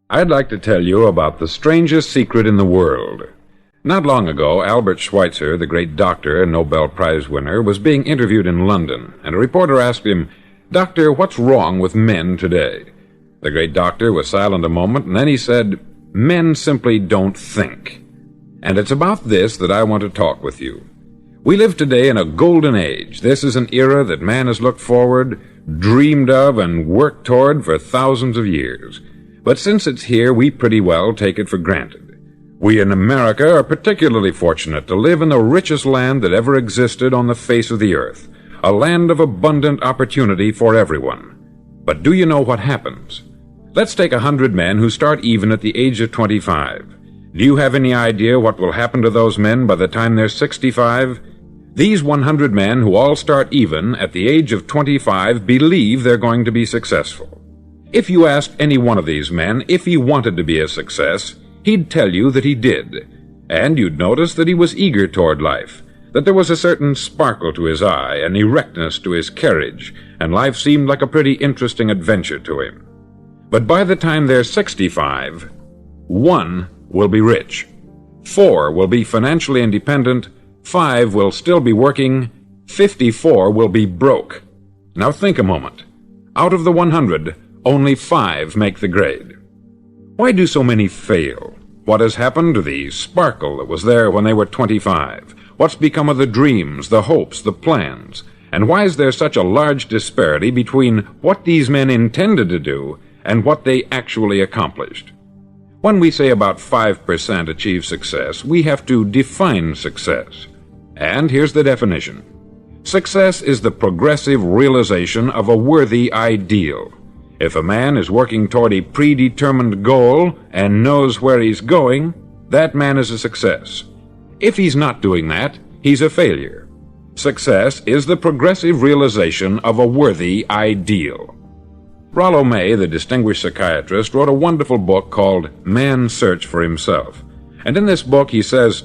I'd like to tell you about the strangest secret in the world. Not long ago, Albert Schweitzer, the great doctor and Nobel Prize winner, was being interviewed in London, and a reporter asked him, "Doctor, what's wrong with men today?" The great doctor was silent a moment, and then he said, "Men simply don't think." And it's about this that I want to talk with you. We live today in a golden age. This is an era that man has looked forward, dreamed of, and worked toward for thousands of years. But since it's here, we pretty well take it for granted. We in America are particularly fortunate to live in the richest land that ever existed on the face of the earth, a land of abundant opportunity for everyone. But do you know what happens? Let's take 100 men who start even at the age of 25. Do you have any idea what will happen to those men by the time they're 65? These 100 men who all start even at the age of 25 believe they're going to be successful. If you asked any one of these men if he wanted to be a success, he'd tell you that he did. And you'd notice that he was eager toward life, that there was a certain sparkle to his eye, an erectness to his carriage, and life seemed like a pretty interesting adventure to him. But by the time they're 65, 1 will be rich, 4 will be financially independent, 5 will still be working, 54 will be broke. Now think a moment. Out of the 100, only 5 make the grade. Why do so many fail? What has happened to the sparkle that was there when they were 25? What's become of the dreams, the hopes, the plans? And why is there such a large disparity between what these men intended to do and what they actually accomplished? When we say about 5% achieve success, we have to define success. And here's the definition. Success is the progressive realization of a worthy ideal. If a man is working toward a predetermined goal and knows where he's going, that man is a success. If he's not doing that, he's a failure. Success is the progressive realization of a worthy ideal. Rollo May, the distinguished psychiatrist, wrote a wonderful book called Man's Search for Himself. And in this book he says,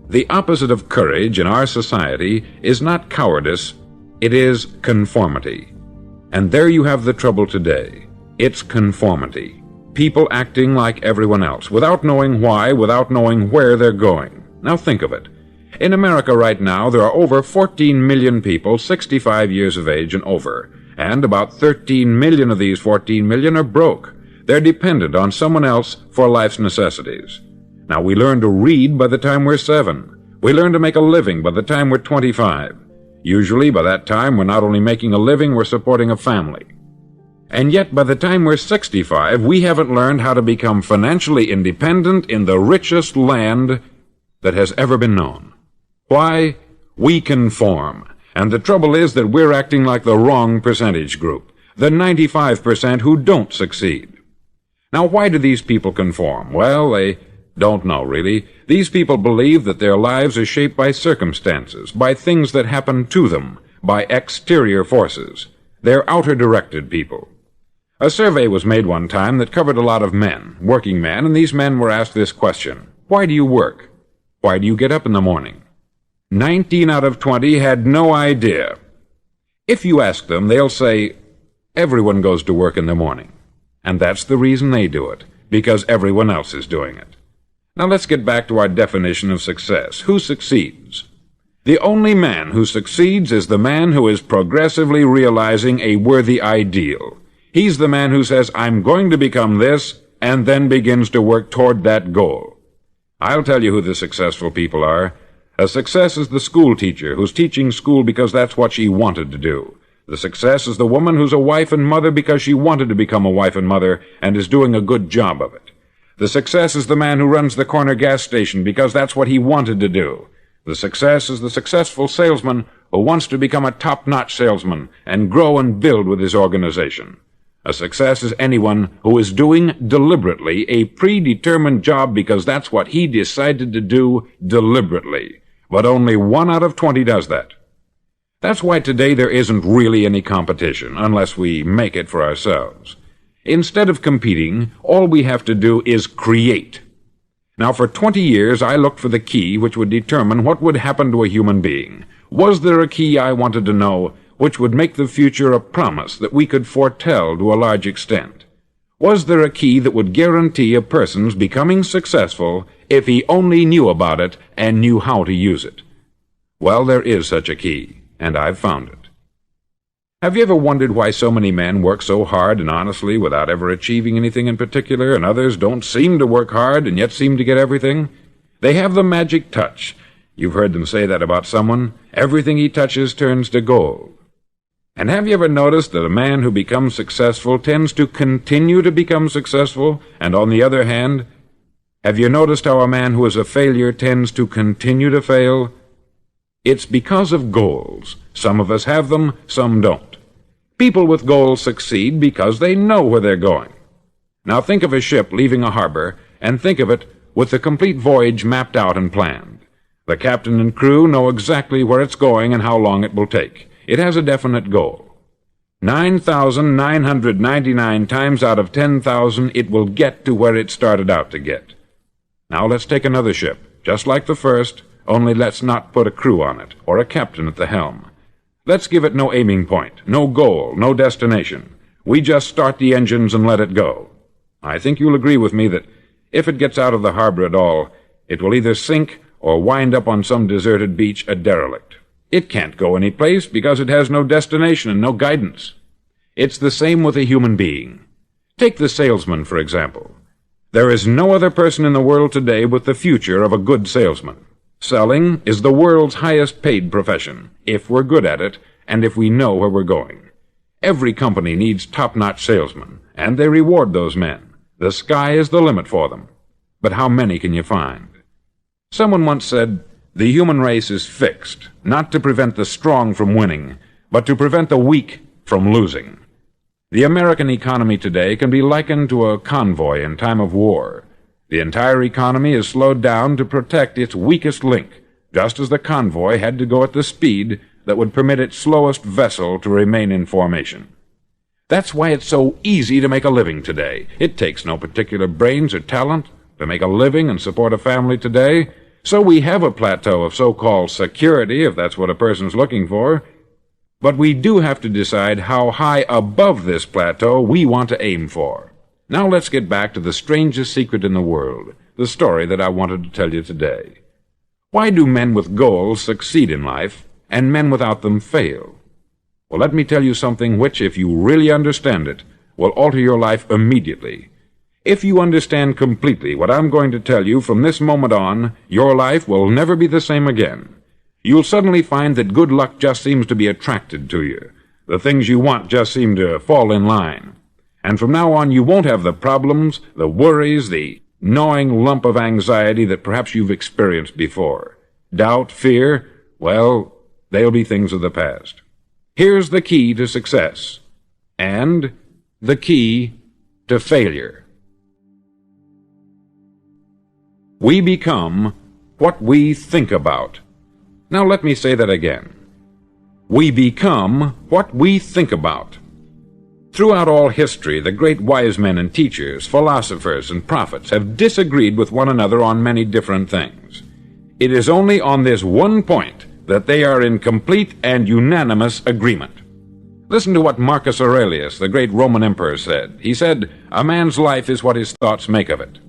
"The opposite of courage in our society is not cowardice, it is conformity." And there you have the trouble today. It's conformity. People acting like everyone else, without knowing why, without knowing where they're going. Now think of it. In America right now, there are over 14 million people 65 years of age and over, and about 13 million of these 14 million are broke. They're dependent on someone else for life's necessities. Now, we learn to read by the time we're 7. We learn to make a living by the time we're 25. Usually, by that time, we're not only making a living, we're supporting a family. And yet, by the time we're 65, we haven't learned how to become financially independent in the richest land that has ever been known. Why? We conform. And the trouble is that we're acting like the wrong percentage group, the 95% who don't succeed. Now, why do these people conform? Well, they don't know, really. These people believe that their lives are shaped by circumstances, by things that happen to them, by exterior forces. They're outer-directed people. A survey was made one time that covered a lot of men, working men, and these men were asked this question: why do you work? Why do you get up in the morning? 19 out of 20 had no idea. If you ask them, they'll say, everyone goes to work in the morning. And that's the reason they do it, because everyone else is doing it. Now let's get back to our definition of success. Who succeeds? The only man who succeeds is the man who is progressively realizing a worthy ideal. He's the man who says, I'm going to become this, and then begins to work toward that goal. I'll tell you who the successful people are. A success is the school teacher who's teaching school because that's what she wanted to do. The success is the woman who's a wife and mother because she wanted to become a wife and mother and is doing a good job of it. The success is the man who runs the corner gas station because that's what he wanted to do. The success is the successful salesman who wants to become a top-notch salesman and grow and build with his organization. A success is anyone who is doing deliberately a predetermined job because that's what he decided to do deliberately. But only 1 out of 20 does that. That's why today there isn't really any competition, unless we make it for ourselves. Instead of competing, all we have to do is create. Now, for 20 years, I looked for the key which would determine what would happen to a human being. Was there a key I wanted to know which would make the future a promise that we could foretell to a large extent? Was there a key that would guarantee a person's becoming successful if he only knew about it and knew how to use it? Well, there is such a key, and I've found it. Have you ever wondered why so many men work so hard and honestly without ever achieving anything in particular, and others don't seem to work hard and yet seem to get everything? They have the magic touch. You've heard them say that about someone. Everything he touches turns to gold. And have you ever noticed that a man who becomes successful tends to continue to become successful, and on the other hand, have you noticed how a man who is a failure tends to continue to fail? It's because of goals. Some of us have them, some don't. People with goals succeed because they know where they're going. Now think of a ship leaving a harbor, and think of it with the complete voyage mapped out and planned. The captain and crew know exactly where it's going and how long it will take. It has a definite goal. 9,999 times out of 10,000 it will get to where it started out to get. Now let's take another ship, just like the first, only let's not put a crew on it, or a captain at the helm. Let's give it no aiming point, no goal, no destination. We just start the engines and let it go. I think you'll agree with me that if it gets out of the harbor at all, it will either sink or wind up on some deserted beach a derelict. It can't go any place because it has no destination and no guidance. It's the same with a human being. Take the salesman, for example. There is no other person in the world today with the future of a good salesman. Selling is the world's highest paid profession, if we're good at it, and if we know where we're going. Every company needs top-notch salesmen, and they reward those men. The sky is the limit for them. But how many can you find? Someone once said, "The human race is fixed, not to prevent the strong from winning, but to prevent the weak from losing." The American economy today can be likened to a convoy in time of war. The entire economy is slowed down to protect its weakest link, just as the convoy had to go at the speed that would permit its slowest vessel to remain in formation. That's why it's so easy to make a living today. It takes no particular brains or talent to make a living and support a family today. So we have a plateau of so-called security, if that's what a person's looking for. But we do have to decide how high above this plateau we want to aim for. Now let's get back to the strangest secret in the world, the story that I wanted to tell you today. Why do men with goals succeed in life, and men without them fail? Well, let me tell you something which, if you really understand it, will alter your life immediately. If you understand completely what I'm going to tell you from this moment on, your life will never be the same again. You'll suddenly find that good luck just seems to be attracted to you. The things you want just seem to fall in line. And from now on, you won't have the problems, the worries, the gnawing lump of anxiety that perhaps you've experienced before. Doubt, fear, well, they'll be things of the past. Here's the key to success, and the key to failure. We become what we think about. Now let me say that again. We become what we think about. Throughout all history, the great wise men and teachers, philosophers and prophets have disagreed with one another on many different things. It is only on this one point that they are in complete and unanimous agreement. Listen to what Marcus Aurelius, the great Roman emperor, said. He said, "A man's life is what his thoughts make of it."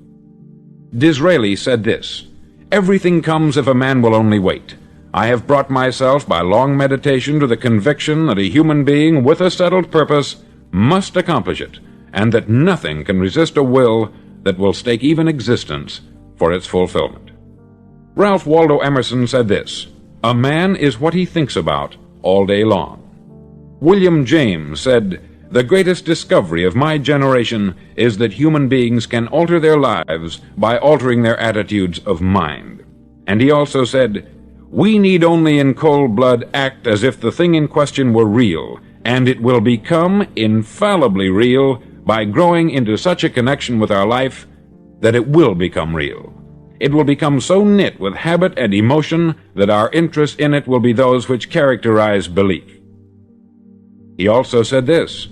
Disraeli said this, "Everything comes if a man will only wait. I have brought myself by long meditation to the conviction that a human being with a settled purpose must accomplish it, and that nothing can resist a will that will stake even existence for its fulfillment." Ralph Waldo Emerson said this, "A man is what he thinks about all day long." William James said, "The greatest discovery of my generation is that human beings can alter their lives by altering their attitudes of mind." And he also said, "We need only in cold blood act as if the thing in question were real, and it will become infallibly real by growing into such a connection with our life that it will become real. It will become so knit with habit and emotion that our interest in it will be those which characterize belief." He also said this,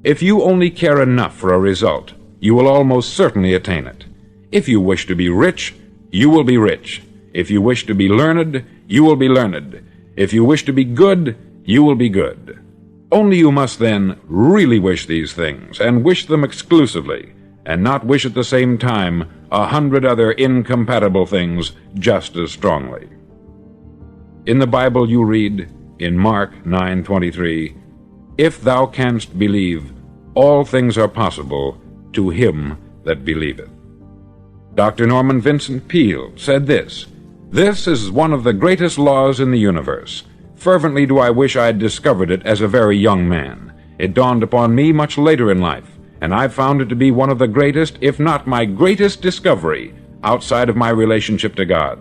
"If you only care enough for a result, you will almost certainly attain it. If you wish to be rich, you will be rich. If you wish to be learned, you will be learned. If you wish to be good, you will be good." Only you must then really wish these things, and wish them exclusively, and not wish at the same time 100 other incompatible things just as strongly. In the Bible you read, in Mark 9:23, "If thou canst believe, all things are possible to him that believeth." Dr. Norman Vincent Peale said this, "This is one of the greatest laws in the universe. Fervently do I wish I had discovered it as a very young man. It dawned upon me much later in life, and I found it to be one of the greatest, if not my greatest discovery, outside of my relationship to God.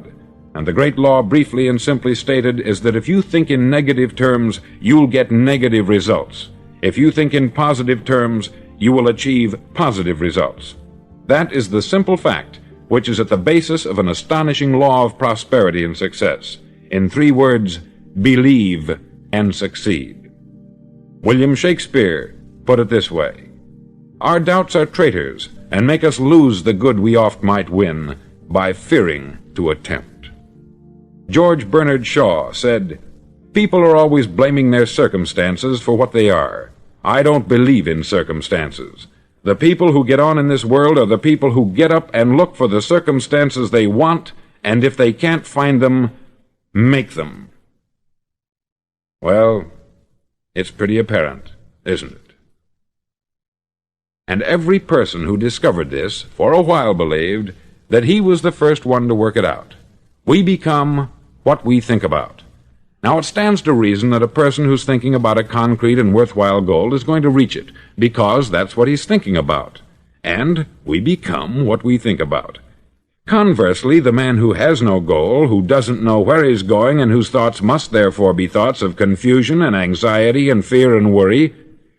And the great law, briefly and simply stated, is that if you think in negative terms, you'll get negative results. If you think in positive terms, you will achieve positive results. That is the simple fact which is at the basis of an astonishing law of prosperity and success. In 3 words, believe and succeed." William Shakespeare put it this way, "Our doubts are traitors, and make us lose the good we oft might win, by fearing to attempt." George Bernard Shaw said, "People are always blaming their circumstances for what they are. I don't believe in circumstances. The people who get on in this world are the people who get up and look for the circumstances they want, and if they can't find them, make them." Well, it's pretty apparent, isn't it? And every person who discovered this for a while believed that he was the first one to work it out. We become what we think about. Now, it stands to reason that a person who's thinking about a concrete and worthwhile goal is going to reach it, because that's what he's thinking about. And we become what we think about. Conversely, the man who has no goal, who doesn't know where he's going, and whose thoughts must therefore be thoughts of confusion and anxiety and fear and worry,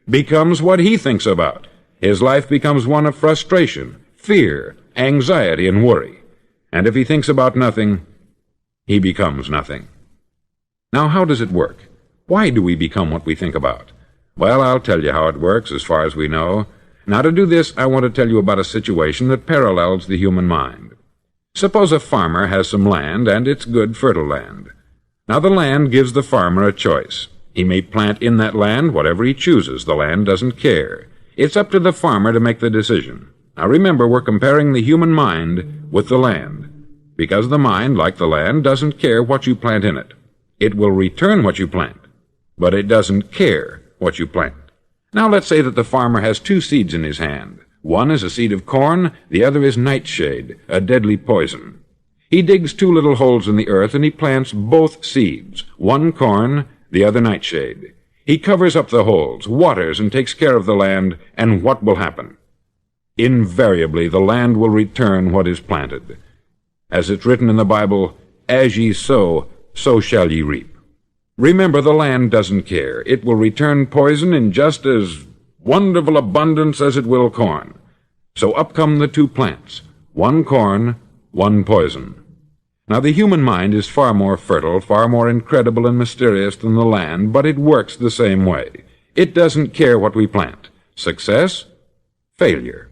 becomes what he thinks about. His life becomes one of frustration, fear, anxiety, and worry. And if he thinks about nothing, he becomes nothing. Now, how does it work? Why do we become what we think about? Well, I'll tell you how it works as far as we know. Now, to do this, I want to tell you about a situation that parallels the human mind. Suppose a farmer has some land, and it's good, fertile land. Now, the land gives the farmer a choice. He may plant in that land whatever he chooses. The land doesn't care. It's up to the farmer to make the decision. Now, remember, we're comparing the human mind with the land, because the mind, like the land, doesn't care what you plant in it. It will return what you plant, but it doesn't care what you plant. Now, let's say that the farmer has 2 seeds in his hand. One is a seed of corn, the other is nightshade, a deadly poison. He digs 2 little holes in the earth, and he plants both seeds, one corn, the other nightshade. He covers up the holes, waters, and takes care of the land, and what will happen? Invariably, the land will return what is planted. As it's written in the Bible, "As ye sow, so shall ye reap." Remember, the land doesn't care. It will return poison in just as wonderful abundance as it will corn. So up come the 2 plants, one corn, one poison. Now, the human mind is far more fertile, far more incredible and mysterious than the land, but it works the same way. It doesn't care what we plant. Success, failure.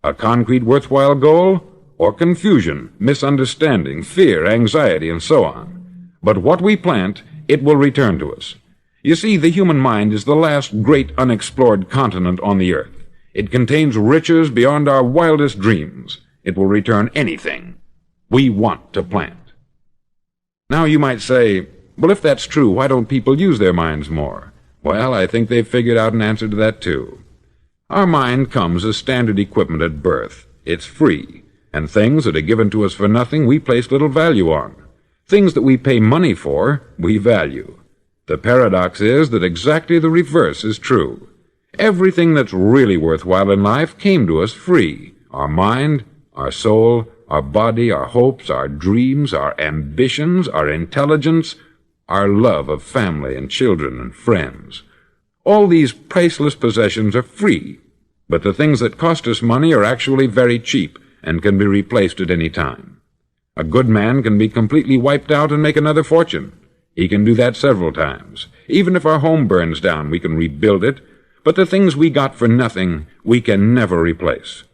A concrete, worthwhile goal, or confusion, misunderstanding, fear, anxiety, and so on. But what we plant, it will return to us. You see, the human mind is the last great unexplored continent on the earth. It contains riches beyond our wildest dreams. It will return anything we want to plant. Now, you might say, well, if that's true, why don't people use their minds more? Well, I think they've figured out an answer to that, too. Our mind comes as standard equipment at birth. It's free, and things that are given to us for nothing we place little value on. Things that we pay money for, we value. The paradox is that exactly the reverse is true. Everything that's really worthwhile in life came to us free. Our mind, our soul, our body, our hopes, our dreams, our ambitions, our intelligence, our love of family and children and friends. All these priceless possessions are free, but the things that cost us money are actually very cheap and can be replaced at any time. A good man can be completely wiped out and make another fortune. He can do that several times. Even if our home burns down, we can rebuild it, but the things we got for nothing, we can never replace.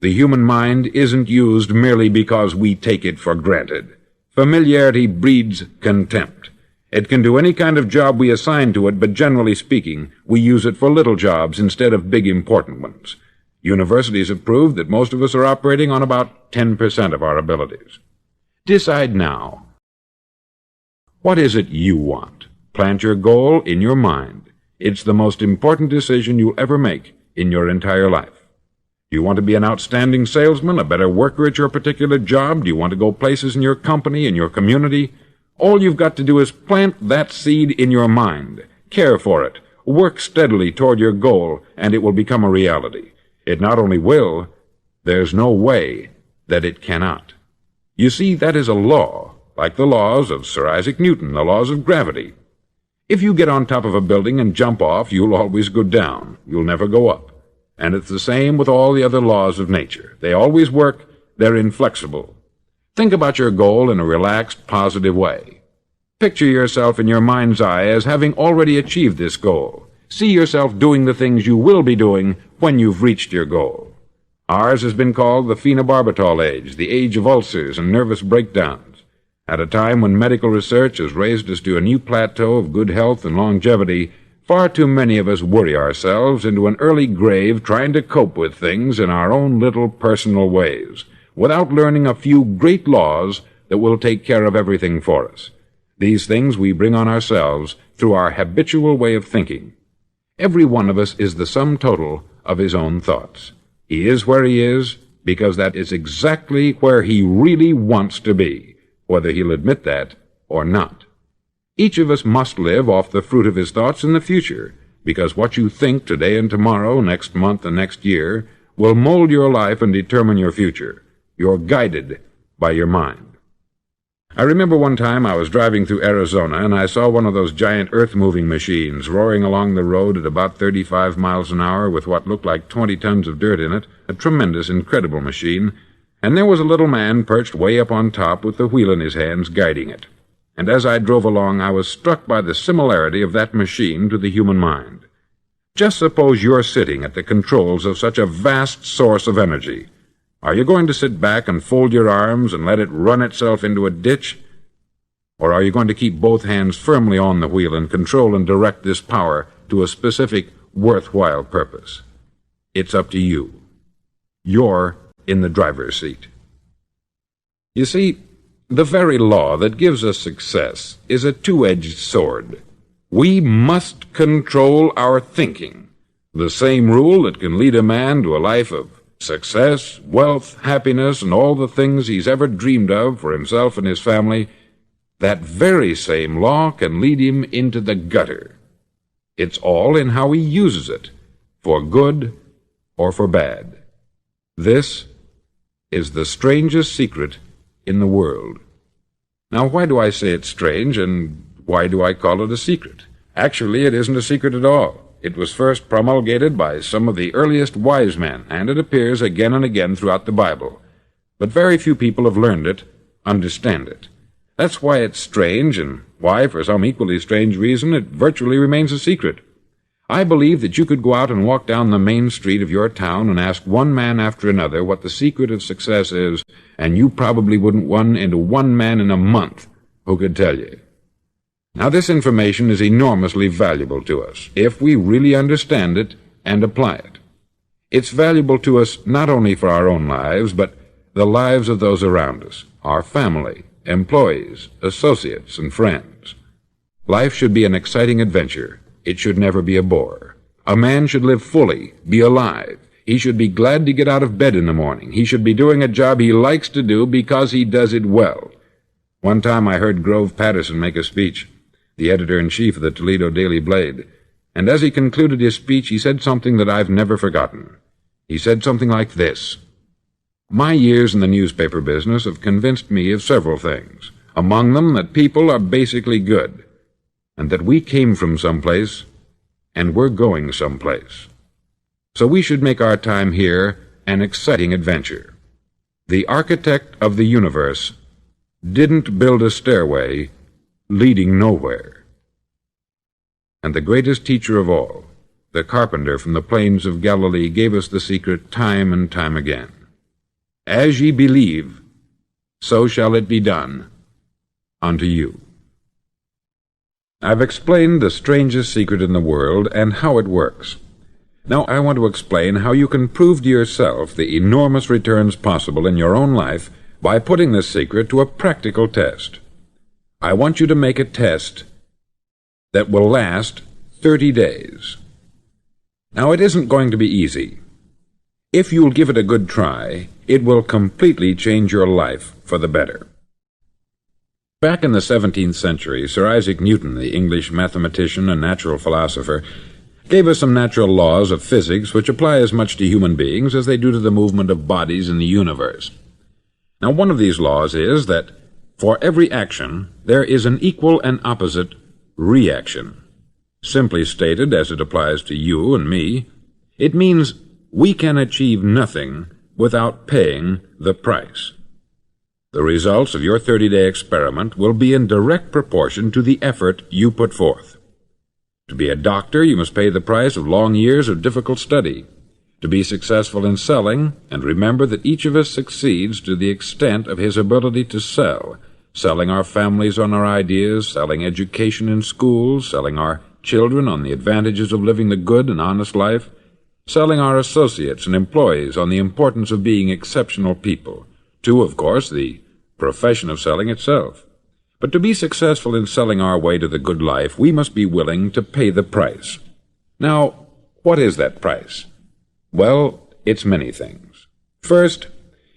The human mind isn't used merely because we take it for granted. Familiarity breeds contempt. It can do any kind of job we assign to it, but generally speaking, we use it for little jobs instead of big important ones. Universities have proved that most of us are operating on about 10% of our abilities. Decide now. What is it you want? Plant your goal in your mind. It's the most important decision you'll ever make in your entire life. Do you want to be an outstanding salesman, a better worker at your particular job? Do you want to go places in your company, in your community? All you've got to do is plant that seed in your mind. Care for it. Work steadily toward your goal, and it will become a reality. It not only will, there's no way that it cannot. You see, that is a law, like the laws of Sir Isaac Newton, the laws of gravity. If you get on top of a building and jump off, you'll always go down. You'll never go up. And it's the same with all the other laws of nature. They always work. They're inflexible. Think about your goal in a relaxed, positive way. Picture yourself in your mind's eye as having already achieved this goal. See yourself doing the things you will be doing when you've reached your goal. Ours has been called the phenobarbital age, the age of ulcers and nervous breakdowns. At a time when medical research has raised us to a new plateau of good health and longevity, far too many of us worry ourselves into an early grave trying to cope with things in our own little personal ways, without learning a few great laws that will take care of everything for us. These things we bring on ourselves through our habitual way of thinking. Every one of us is the sum total of his own thoughts. He is where he is because that is exactly where he really wants to be, whether he'll admit that or not. Each of us must live off the fruit of his thoughts in the future, because what you think today and tomorrow, next month and next year, will mold your life and determine your future. You're guided by your mind. I remember one time I was driving through Arizona, and I saw one of those giant earth-moving machines roaring along the road at about 35 miles an hour with what looked like 20 tons of dirt in it, a tremendous, incredible machine, and there was a little man perched way up on top with the wheel in his hands guiding it. And as I drove along, I was struck by the similarity of that machine to the human mind. Just suppose you're sitting at the controls of such a vast source of energy. Are you going to sit back and fold your arms and let it run itself into a ditch? Or are you going to keep both hands firmly on the wheel and control and direct this power to a specific, worthwhile purpose? It's up to you. You're in the driver's seat. You see, the very law that gives us success is a two-edged sword. We must control our thinking. The same rule that can lead a man to a life of success, wealth, happiness, and all the things he's ever dreamed of for himself and his family, that very same law can lead him into the gutter. It's all in how he uses it, for good or for bad. This is the strangest secret in the world. Now, why do I say it's strange, and why do I call it a secret? Actually, it isn't a secret at all. It was first promulgated by some of the earliest wise men, and it appears again and again throughout the Bible. But very few people have learned it, understand it. That's why it's strange, and why, for some equally strange reason, it virtually remains a secret. I believe that you could go out and walk down the main street of your town and ask one man after another what the secret of success is, and you probably wouldn't run into one man in a month who could tell you. Now, this information is enormously valuable to us, if we really understand it and apply it. It's valuable to us not only for our own lives, but the lives of those around us, our family, employees, associates, and friends. Life should be an exciting adventure. It should never be a bore. A man should live fully, be alive. He should be glad to get out of bed in the morning. He should be doing a job he likes to do because he does it well. One time I heard Grove Patterson make a speech, the editor-in-chief of the Toledo Daily Blade, and as he concluded his speech, he said something that I've never forgotten. He said something like this: "My years in the newspaper business have convinced me of several things, among them that people are basically good, and that we came from someplace, and we're going someplace. So we should make our time here an exciting adventure. The architect of the universe didn't build a stairway leading nowhere. And the greatest teacher of all, the carpenter from the plains of Galilee, gave us the secret time and time again. As ye believe, so shall it be done unto you." I've explained the strangest secret in the world and how it works. Now I want to explain how you can prove to yourself the enormous returns possible in your own life by putting this secret to a practical test. I want you to make a test that will last 30 days. Now it isn't going to be easy. If you'll give it a good try, it will completely change your life for the better. Back in the 17th century, Sir Isaac Newton, the English mathematician and natural philosopher, gave us some natural laws of physics which apply as much to human beings as they do to the movement of bodies in the universe. Now, one of these laws is that for every action, there is an equal and opposite reaction. Simply stated, as it applies to you and me, it means we can achieve nothing without paying the price. The results of your 30-day experiment will be in direct proportion to the effort you put forth. To be a doctor, you must pay the price of long years of difficult study. To be successful in selling, and remember that each of us succeeds to the extent of his ability to sell, selling our families on our ideas, selling education in schools, selling our children on the advantages of living the good and honest life, selling our associates and employees on the importance of being exceptional people, to, of course, the profession of selling itself. But to be successful in selling our way to the good life, we must be willing to pay the price. Now, what is that price? Well, it's many things. First,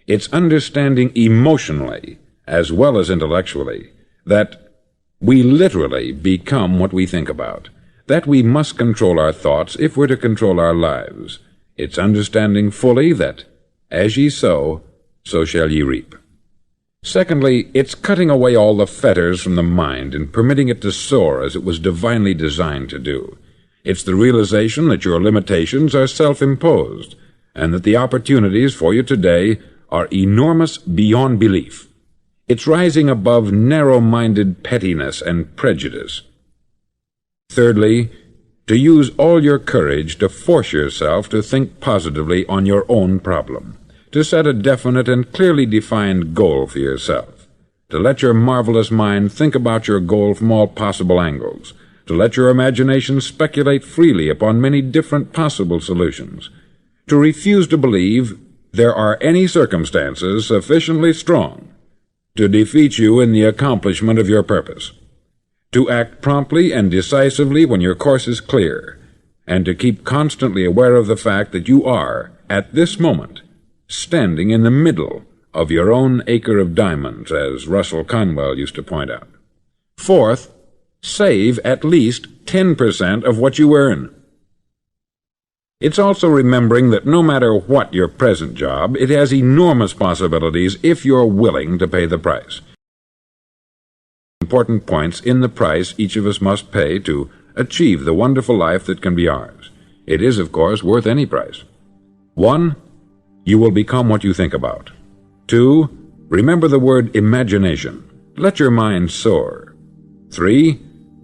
it's understanding emotionally, as well as intellectually, that we literally become what we think about, that we must control our thoughts if we're to control our lives. It's understanding fully that, as ye sow, so shall ye reap. Secondly, it's cutting away all the fetters from the mind and permitting it to soar as it was divinely designed to do. It's the realization that your limitations are self-imposed, and that the opportunities for you today are enormous beyond belief. It's rising above narrow-minded pettiness and prejudice. Thirdly, to use all your courage to force yourself to think positively on your own problem, to set a definite and clearly defined goal for yourself, to let your marvelous mind think about your goal from all possible angles, to let your imagination speculate freely upon many different possible solutions, to refuse to believe there are any circumstances sufficiently strong to defeat you in the accomplishment of your purpose, to act promptly and decisively when your course is clear, and to keep constantly aware of the fact that you are, at this moment, standing in the middle of your own acre of diamonds, as Russell Conwell used to point out. Fourth, save at least 10% of what you earn. It's also remembering that no matter what your present job, it has enormous possibilities if you're willing to pay the price. Important points in the price each of us must pay to achieve the wonderful life that can be ours. It is, of course, worth any price. 1. You will become what you think about. 2. Remember the word imagination. Let your mind soar. 3.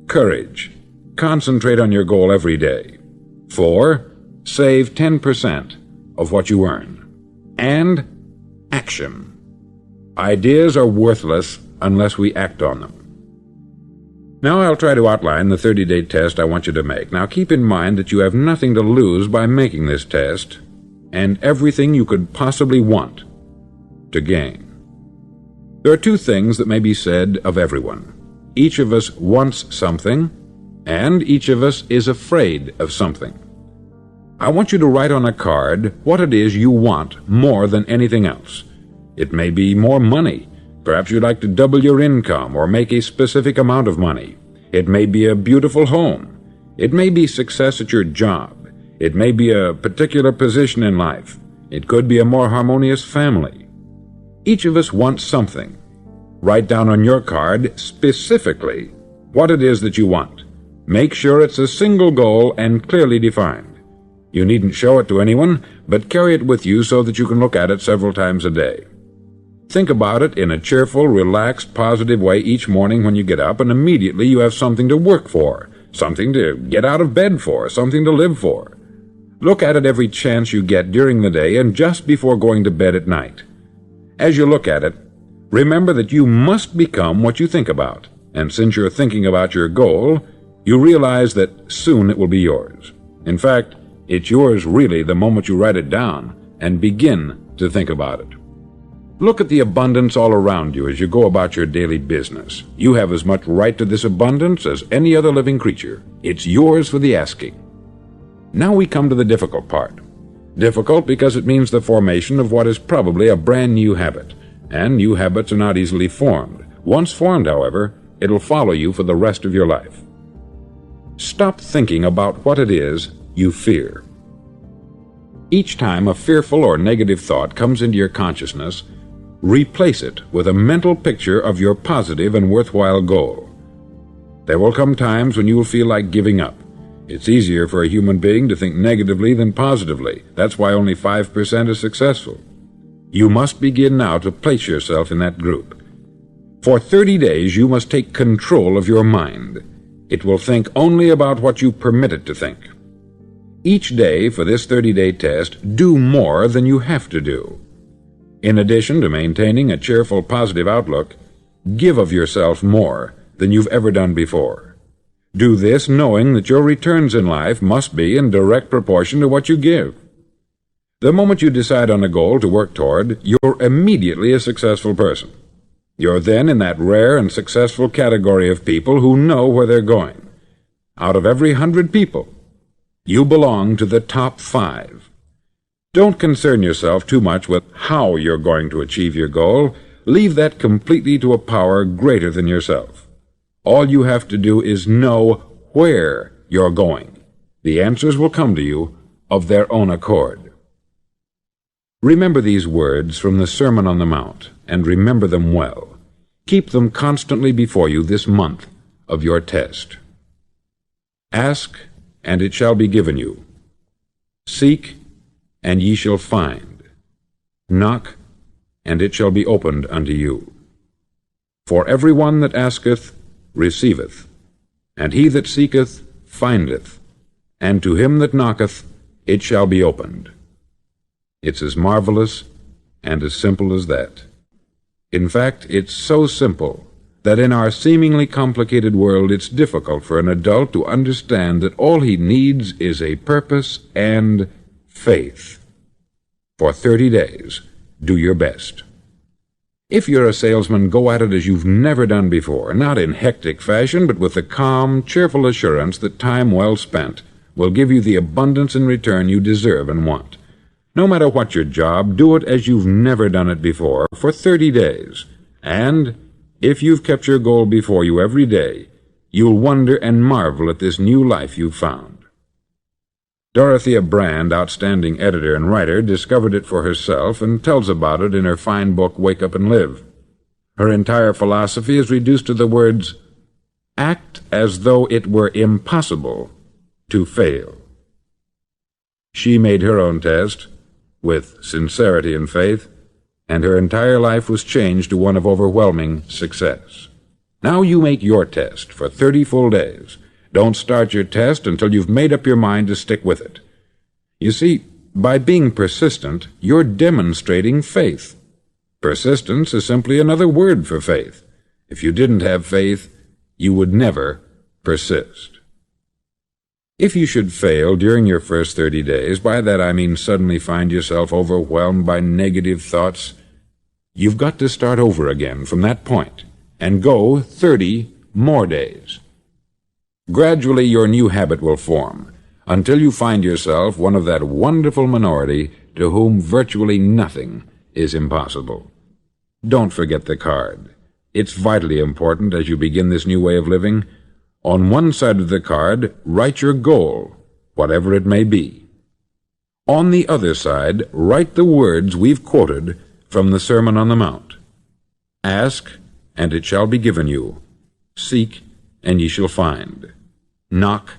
Courage. Concentrate on your goal every day. 4. Save 10% of what you earn. And action. Ideas are worthless unless we act on them. Now I'll try to outline the 30-day test I want you to make. Now keep in mind that you have nothing to lose by making this test, and everything you could possibly want to gain. There are two things that may be said of everyone. Each of us wants something, and each of us is afraid of something. I want you to write on a card what it is you want more than anything else. It may be more money. Perhaps you'd like to double your income or make a specific amount of money. It may be a beautiful home. It may be success at your job. It may be a particular position in life. It could be a more harmonious family. Each of us wants something. Write down on your card specifically what it is that you want. Make sure it's a single goal and clearly defined. You needn't show it to anyone, but carry it with you so that you can look at it several times a day. Think about it in a cheerful, relaxed, positive way each morning when you get up, and immediately you have something to work for, something to get out of bed for, something to live for. Look at it every chance you get during the day and just before going to bed at night. As you look at it, remember that you must become what you think about. and since you're thinking about your goal, you realize that soon it will be yours. In fact, it's yours really the moment you write it down and begin to think about it. Look at the abundance all around you as you go about your daily business. You have as much right to this abundance as any other living creature. It's yours for the asking. Now we come to the difficult part. Difficult because it means the formation of what is probably a brand new habit, and new habits are not easily formed. Once formed, however, it'll follow you for the rest of your life. Stop thinking about what it is you fear. Each time a fearful or negative thought comes into your consciousness, replace it with a mental picture of your positive and worthwhile goal. There will come times when you will feel like giving up. It's easier for a human being to think negatively than positively. That's why only 5% is successful. You must begin now to place yourself in that group. For 30 days, you must take control of your mind. It will think only about what you permit it to think. Each day for this 30-day test, do more than you have to do. In addition to maintaining a cheerful, positive outlook, give of yourself more than you've ever done before. Do this knowing that your returns in life must be in direct proportion to what you give. The moment you decide on a goal to work toward, you're immediately a successful person. You're then in that rare and successful category of people who know where they're going. Out of every 100 people, you belong to the top 5. Don't concern yourself too much with how you're going to achieve your goal. Leave that completely to a power greater than yourself. All you have to do is know where you're going. The answers will come to you of their own accord. Remember these words from the Sermon on the Mount, and remember them well. Keep them constantly before you this month of your test. Ask, and it shall be given you. Seek, and ye shall find. Knock, and it shall be opened unto you. For every one that asketh receiveth, and he that seeketh findeth, and to him that knocketh it shall be opened. It's as marvelous and as simple as that. In fact, it's so simple that in our seemingly complicated world it's difficult for an adult to understand that all he needs is a purpose and faith. For 30 days, do your best. If you're a salesman, go at it as you've never done before, not in hectic fashion, but with the calm, cheerful assurance that time well spent will give you the abundance in return you deserve and want. No matter what your job, do it as you've never done it before for 30 days. And if you've kept your goal before you every day, you'll wonder and marvel at this new life you've found. Dorothea Brand, outstanding editor and writer, discovered it for herself and tells about it in her fine book, Wake Up and Live. Her entire philosophy is reduced to the words, act as though it were impossible to fail. She made her own test with sincerity and faith, and her entire life was changed to one of overwhelming success. Now you make your test for 30 full days. Don't start your test until you've made up your mind to stick with it. You see, by being persistent, you're demonstrating faith. Persistence is simply another word for faith. If you didn't have faith, you would never persist. If you should fail during your first 30 days, by that I mean suddenly find yourself overwhelmed by negative thoughts, you've got to start over again from that point and go 30 more days. Gradually your new habit will form, until you find yourself one of that wonderful minority to whom virtually nothing is impossible. Don't forget the card. It's vitally important as you begin this new way of living. On one side of the card, write your goal, whatever it may be. On the other side, write the words we've quoted from the Sermon on the Mount. Ask, and it shall be given you. Seek, and ye shall find. Knock,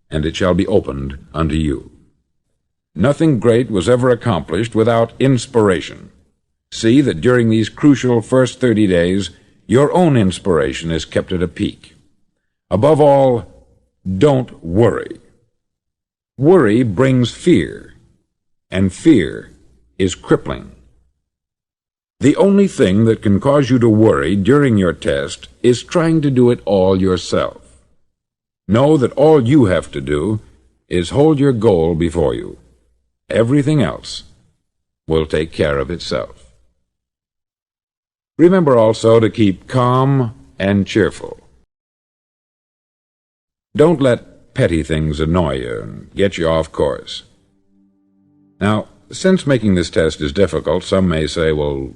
and it shall be opened unto you. Nothing great was ever accomplished without inspiration. See that during these crucial first 30 days, your own inspiration is kept at a peak. Above all, don't worry. Worry brings fear, and fear is crippling. The only thing that can cause you to worry during your test is trying to do it all yourself. Know that all you have to do is hold your goal before you. Everything else will take care of itself. Remember also to keep calm and cheerful. Don't let petty things annoy you and get you off course. Now, since making this test is difficult, some may say, well,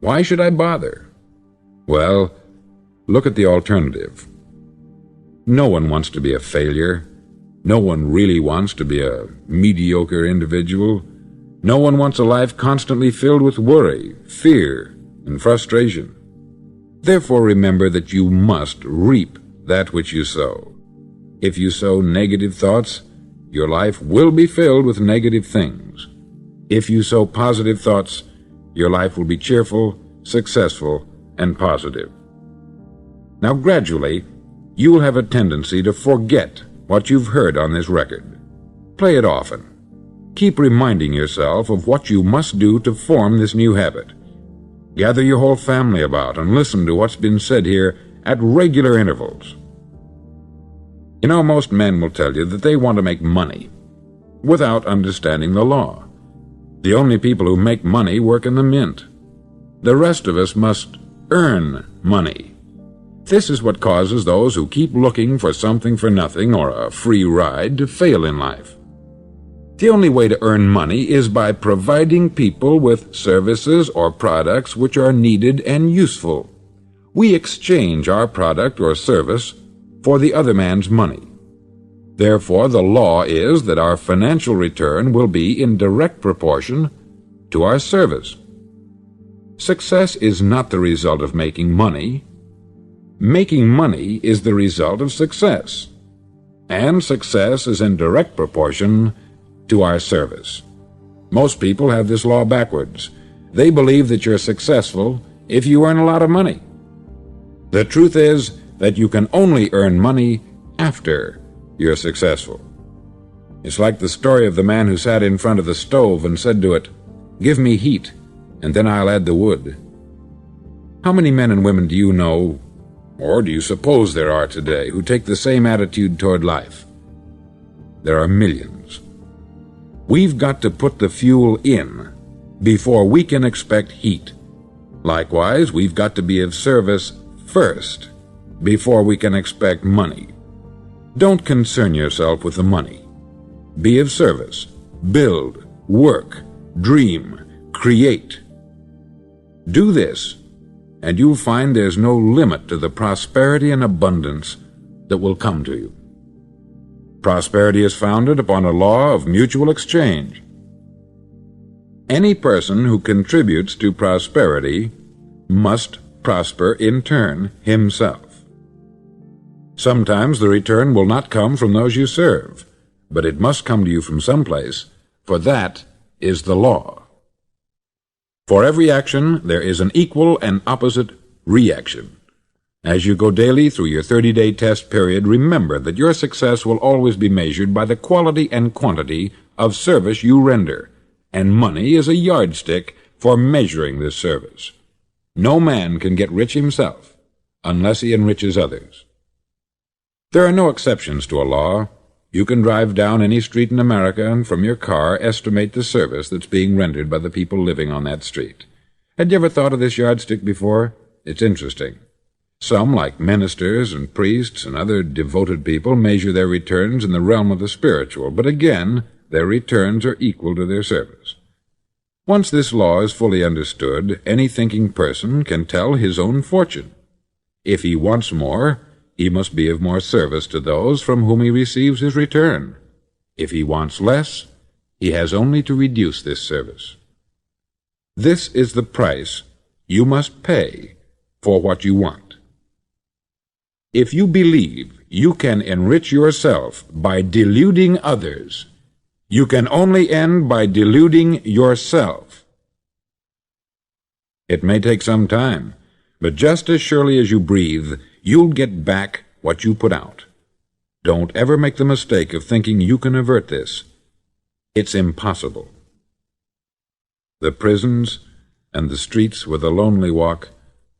why should I bother? Well, look at the alternative. No one wants to be a failure. No one really wants to be a mediocre individual. No one wants a life constantly filled with worry, fear, and frustration. Therefore, remember that you must reap that which you sow. If you sow negative thoughts, your life will be filled with negative things. If you sow positive thoughts, your life will be cheerful, successful, and positive. Now, gradually, you will have a tendency to forget what you've heard on this record. Play it often. Keep reminding yourself of what you must do to form this new habit. Gather your whole family about and listen to what's been said here at regular intervals. You know, most men will tell you that they want to make money without understanding the law. The only people who make money work in the mint. The rest of us must earn money. This is what causes those who keep looking for something for nothing or a free ride to fail in life. The only way to earn money is by providing people with services or products which are needed and useful. We exchange our product or service for the other man's money. Therefore, the law is that our financial return will be in direct proportion to our service. Success is not the result of making money. Making money is the result of success, and success is in direct proportion to our service. Most people have this law backwards. They believe that you're successful if you earn a lot of money. The truth is that you can only earn money after you're successful. It's like the story of the man who sat in front of the stove and said to it, "Give me heat, and then I'll add the wood." How many men and women do you know, or do you suppose there are today, who take the same attitude toward life? There are millions. We've got to put the fuel in before we can expect heat. Likewise, we've got to be of service first before we can expect money. Don't concern yourself with the money. Be of service. Build, work, dream, create. Do this, and you'll find there's no limit to the prosperity and abundance that will come to you. Prosperity is founded upon a law of mutual exchange. Any person who contributes to prosperity must prosper in turn himself. Sometimes the return will not come from those you serve, but it must come to you from someplace, for that is the law. For every action, there is an equal and opposite reaction. As you go daily through your 30-day test period, remember that your success will always be measured by the quality and quantity of service you render, and money is a yardstick for measuring this service. No man can get rich himself unless he enriches others. There are no exceptions to a law. You can drive down any street in America and from your car estimate the service that's being rendered by the people living on that street. Had you ever thought of this yardstick before? It's interesting. Some, like ministers and priests and other devoted people, measure their returns in the realm of the spiritual, but again, their returns are equal to their service. Once this law is fully understood, any thinking person can tell his own fortune. If he wants more, he must be of more service to those from whom he receives his return. If he wants less, he has only to reduce this service. This is the price you must pay for what you want. If you believe you can enrich yourself by deluding others, you can only end by deluding yourself. It may take some time, but just as surely as you breathe, you'll get back what you put out. Don't ever make the mistake of thinking you can avert this. It's impossible. The prisons and the streets with a lonely walk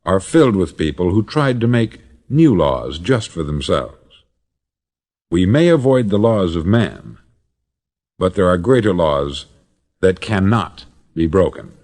are filled with people who tried to make new laws just for themselves. We may avoid the laws of man, but there are greater laws that cannot be broken.